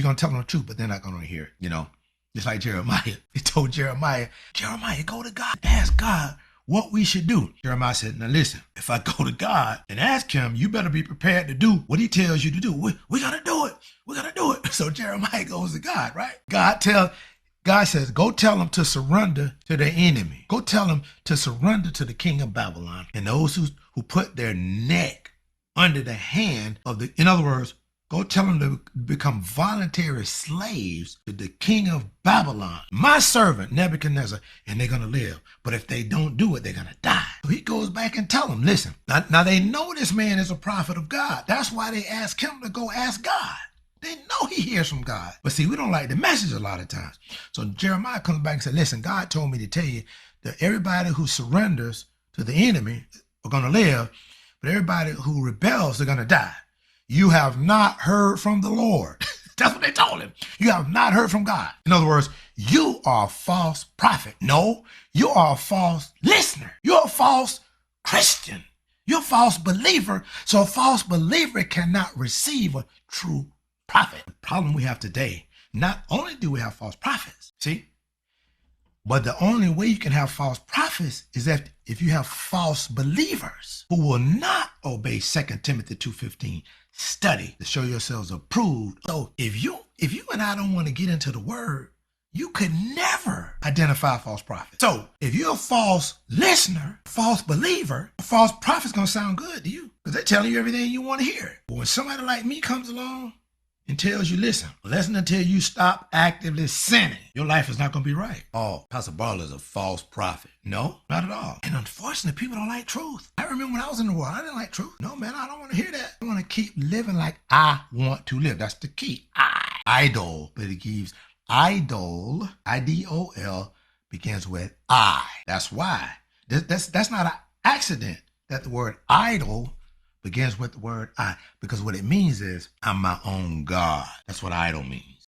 going to tell them the truth, but they're not going to hear it, you know. Just like Jeremiah. He told Jeremiah, go to God, ask God what we should do. Jeremiah said, now listen, if I go to God and ask him, you better be prepared to do what he tells you to do. We got to do it. We got to do it. So Jeremiah goes to God, right? God says, go tell them to surrender to their enemy. Go tell them to surrender to the king of Babylon and those who put their neck under the hand of in other words, go tell them to become voluntary slaves to the king of Babylon, my servant Nebuchadnezzar, and they're going to live. But if they don't do it, they're going to die. So he goes back and tell them, listen, now they know this man is a prophet of God. That's why they ask him to go ask God. They know he hears from God. But see, we don't like the message a lot of times. So Jeremiah comes back and says, listen, God told me to tell you that everybody who surrenders to the enemy are going to live, but everybody who rebels are going to die. You have not heard from the Lord. That's what they told him. You have not heard from God. In other words, you are a false prophet. No, you are a false listener. You're a false Christian. You're a false believer. So a false believer cannot receive a true prophet. The problem we have today, not only do we have false prophets, see, but the only way you can have false prophets is that if you have false believers who will not obey 2 Timothy 2:15, study to show yourselves approved. So if you and I don't want to get into the word, you could never identify a false prophet. So if you're a false listener, false believer, a false prophet's going to sound good to you because they're telling you everything you want to hear. But when somebody like me comes along and tells you, listen until you stop actively sinning, your life is not going to be right. Oh, Pastor Barlow is a false prophet. No, not at all. And unfortunately, people don't like truth. I remember when I was in the world, I didn't like truth. No, man, I don't want to hear that. I want to keep living like I want to live. That's the key. Idol, but it gives idol, I-D-O-L, begins with I. That's why. That's not an accident that the word idol begins with the word I, because what it means is I'm my own God. That's what idol means.